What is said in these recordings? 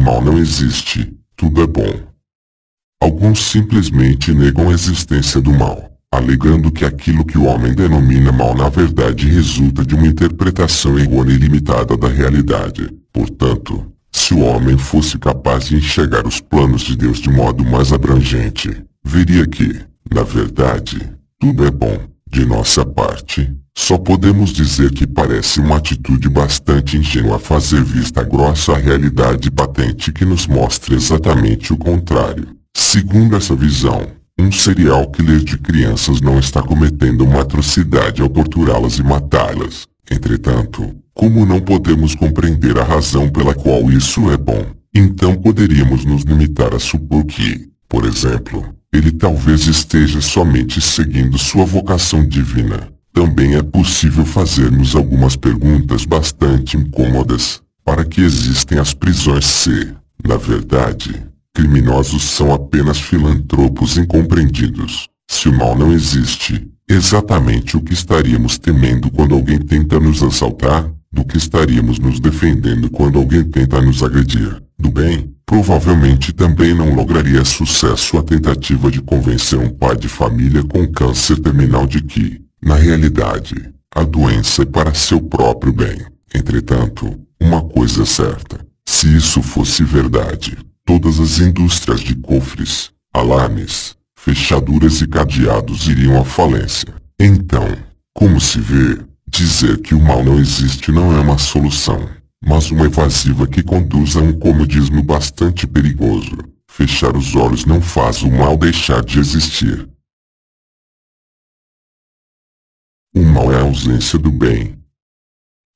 mal não existe, tudo é bom. Alguns simplesmente negam a existência do mal, alegando que aquilo que o homem denomina mal na verdade resulta de uma interpretação errônea e limitada da realidade. Portanto, se o homem fosse capaz de enxergar os planos de Deus de modo mais abrangente, veria que, na verdade, tudo é bom. De nossa parte, só podemos dizer que parece uma atitude bastante ingênua fazer vista grossa à realidade patente que nos mostra exatamente o contrário. Segundo essa visão, um serial killer de crianças não está cometendo uma atrocidade ao torturá-las e matá-las. Entretanto, como não podemos compreender a razão pela qual isso é bom, então poderíamos nos limitar a supor que, por exemplo, ele talvez esteja somente seguindo sua vocação divina. Também é possível fazermos algumas perguntas bastante incômodas. Para que existem as prisões se, na verdade, criminosos são apenas filantropos incompreendidos? Se o mal não existe, exatamente o que estaríamos temendo quando alguém tenta nos assaltar? Do que estaríamos nos defendendo quando alguém tenta nos agredir? Do bem, provavelmente também não lograria sucesso a tentativa de convencer um pai de família com câncer terminal de que, na realidade, a doença é para seu próprio bem. Entretanto, uma coisa é certa: se isso fosse verdade, todas as indústrias de cofres, alarmes, fechaduras e cadeados iriam à falência. Então, como se vê, dizer que o mal não existe não é uma solução, mas uma evasiva que conduz a um comodismo bastante perigoso. Fechar os olhos não faz o mal deixar de existir. O mal é a ausência do bem.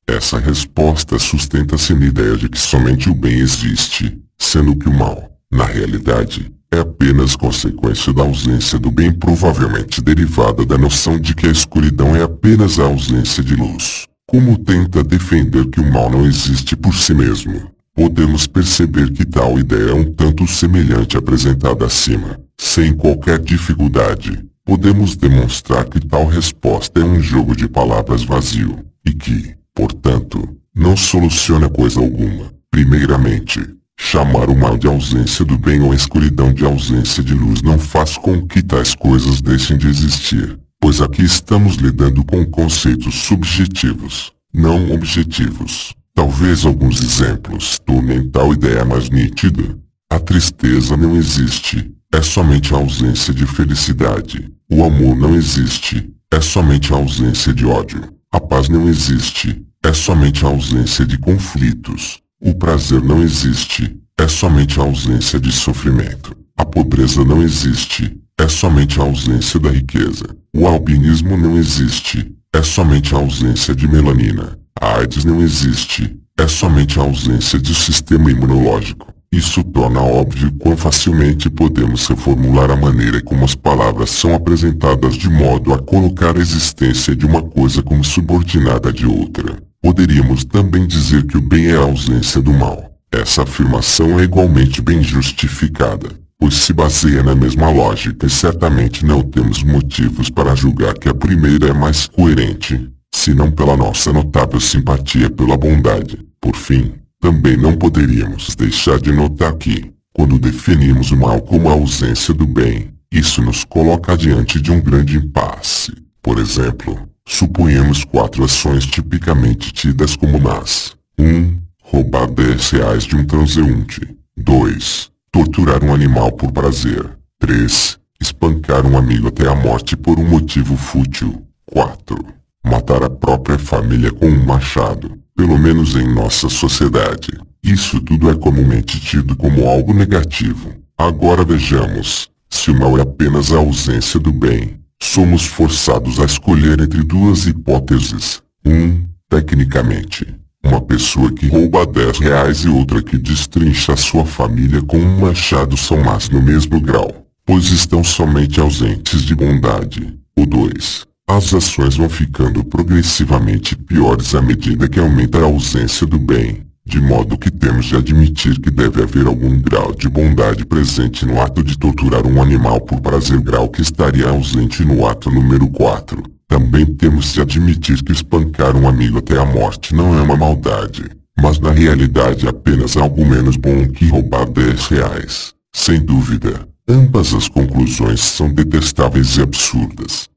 Essa resposta sustenta-se na ideia de que somente o bem existe, sendo que o mal, na realidade, é apenas consequência da ausência do bem, provavelmente derivada da noção de que a escuridão é apenas a ausência de luz. Como tenta defender que o mal não existe por si mesmo, podemos perceber que tal ideia é um tanto semelhante à apresentada acima. Sem qualquer dificuldade, podemos demonstrar que tal resposta é um jogo de palavras vazio, e que, portanto, não soluciona coisa alguma. Primeiramente, chamar o mal de ausência do bem ou a escuridão de ausência de luz não faz com que tais coisas deixem de existir, pois aqui estamos lidando com conceitos subjetivos, não objetivos. Talvez alguns exemplos tornem tal ideia mais nítida. A tristeza não existe, é somente a ausência de felicidade. O amor não existe, é somente a ausência de ódio. A paz não existe, é somente a ausência de conflitos. O prazer não existe, é somente a ausência de sofrimento. A pobreza não existe, é somente a ausência da riqueza. O albinismo não existe, é somente a ausência de melanina. A AIDS não existe, é somente a ausência de sistema imunológico. Isso torna óbvio quão facilmente podemos reformular a maneira como as palavras são apresentadas de modo a colocar a existência de uma coisa como subordinada de outra. Poderíamos também dizer que o bem é a ausência do mal. Essa afirmação é igualmente bem justificada, pois se baseia na mesma lógica e certamente não temos motivos para julgar que a primeira é mais coerente, senão pela nossa notável simpatia pela bondade. Por fim, também não poderíamos deixar de notar que, quando definimos o mal como a ausência do bem, isso nos coloca diante de um grande impasse. Por exemplo, suponhamos 4 ações tipicamente tidas como más. 1. Roubar R$10 de um transeunte. 2. Torturar um animal por prazer. 3. Espancar um amigo até a morte por um motivo fútil. 4. Matar a própria família com um machado. Pelo menos em nossa sociedade, isso tudo é comumente tido como algo negativo. Agora vejamos, se o mal é apenas a ausência do bem, somos forçados a escolher entre duas hipóteses. 1. Tecnicamente, uma pessoa que rouba R$10 e outra que destrincha a sua família com um machado são más no mesmo grau, pois estão somente ausentes de bondade. O 2. As ações vão ficando progressivamente piores à medida que aumenta a ausência do bem, de modo que temos de admitir que deve haver algum grau de bondade presente no ato de torturar um animal por prazer, grau que estaria ausente no ato número 4. Também temos de admitir que espancar um amigo até a morte não é uma maldade, mas na realidade é apenas algo menos bom que roubar R$ 10. Sem dúvida, ambas as conclusões são detestáveis e absurdas.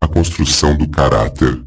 A construção do caráter.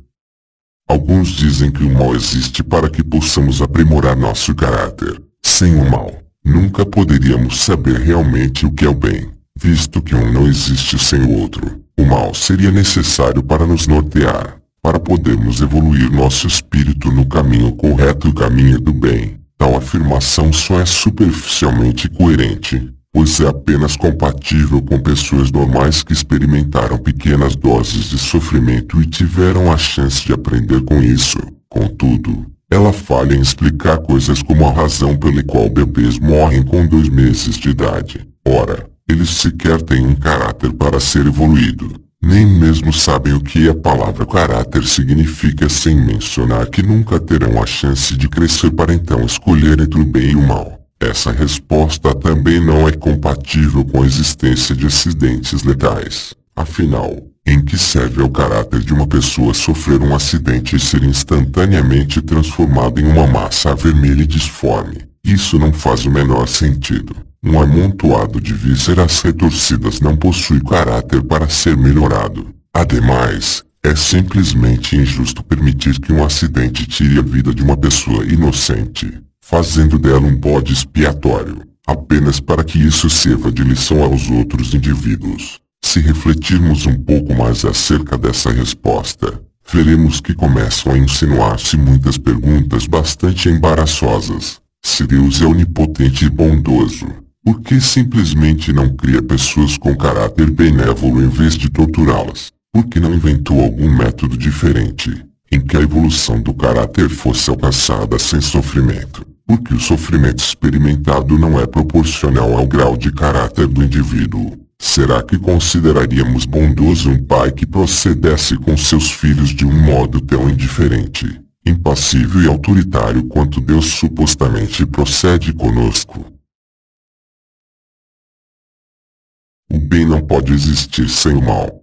Alguns dizem que o mal existe para que possamos aprimorar nosso caráter. Sem o mal, nunca poderíamos saber realmente o que é o bem, visto que um não existe sem o outro. O mal seria necessário para nos nortear, para podermos evoluir nosso espírito no caminho correto e o caminho do bem. Tal afirmação só é superficialmente coerente, pois é apenas compatível com pessoas normais que experimentaram pequenas doses de sofrimento e tiveram a chance de aprender com isso. Contudo, ela falha em explicar coisas como a razão pela qual bebês morrem com 2 meses de idade. Ora, eles sequer têm um caráter para ser evoluído. Nem mesmo sabem o que a palavra caráter significa, sem mencionar que nunca terão a chance de crescer para então escolher entre o bem e o mal. Essa resposta também não é compatível com a existência de acidentes letais. Afinal, em que serve ao caráter de uma pessoa sofrer um acidente e ser instantaneamente transformada em uma massa vermelha e disforme? Isso não faz o menor sentido. Um amontoado de vísceras retorcidas não possui caráter para ser melhorado. Ademais, é simplesmente injusto permitir que um acidente tire a vida de uma pessoa inocente, fazendo dela um bode expiatório, apenas para que isso sirva de lição aos outros indivíduos. Se refletirmos um pouco mais acerca dessa resposta, veremos que começam a insinuar-se muitas perguntas bastante embaraçosas. Se Deus é onipotente e bondoso, por que simplesmente não cria pessoas com caráter benévolo em vez de torturá-las? Por que não inventou algum método diferente, em que a evolução do caráter fosse alcançada sem sofrimento? Porque o sofrimento experimentado não é proporcional ao grau de caráter do indivíduo. Será que consideraríamos bondoso um pai que procedesse com seus filhos de um modo tão indiferente, impassível e autoritário quanto Deus supostamente procede conosco? O bem não pode existir sem o mal.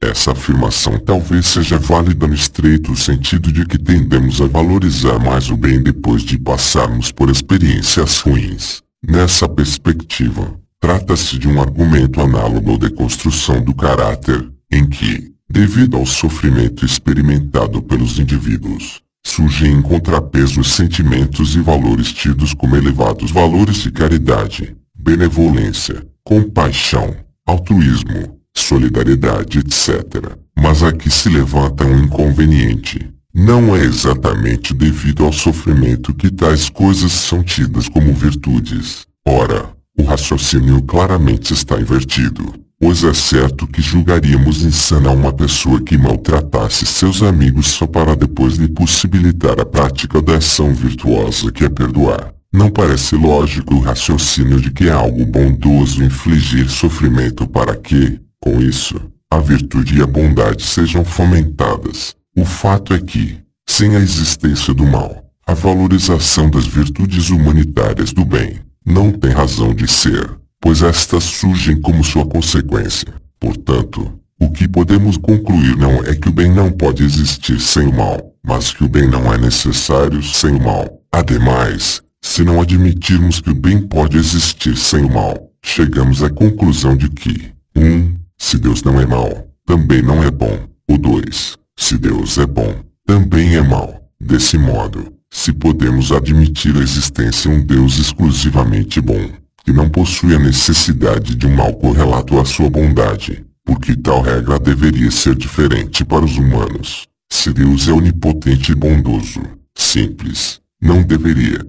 Essa afirmação talvez seja válida no estreito sentido de que tendemos a valorizar mais o bem depois de passarmos por experiências ruins. Nessa perspectiva, trata-se de um argumento análogo à deconstrução do caráter, em que, devido ao sofrimento experimentado pelos indivíduos, surgem em contrapeso os sentimentos e valores tidos como elevados valores de caridade, benevolência, compaixão, altruísmo, solidariedade, etc. Mas aqui se levanta um inconveniente. Não é exatamente devido ao sofrimento que tais coisas são tidas como virtudes. Ora, o raciocínio claramente está invertido, pois é certo que julgaríamos insana uma pessoa que maltratasse seus amigos só para depois lhe possibilitar a prática da ação virtuosa que é perdoar. Não parece lógico o raciocínio de que é algo bondoso infligir sofrimento para que, com isso, a virtude e a bondade sejam fomentadas. O fato é que, sem a existência do mal, a valorização das virtudes humanitárias do bem não tem razão de ser, pois estas surgem como sua consequência. Portanto, o que podemos concluir não é que o bem não pode existir sem o mal, mas que o bem não é necessário sem o mal. Ademais, se não admitirmos que o bem pode existir sem o mal, chegamos à conclusão de que 1. Se Deus não é mau, também não é bom. O 2. Se Deus é bom, também é mau. Desse modo, se podemos admitir a existência de um Deus exclusivamente bom, que não possui a necessidade de um mal correlato à sua bondade, porque tal regra deveria ser diferente para os humanos. Se Deus é onipotente e bondoso, simples, não deveria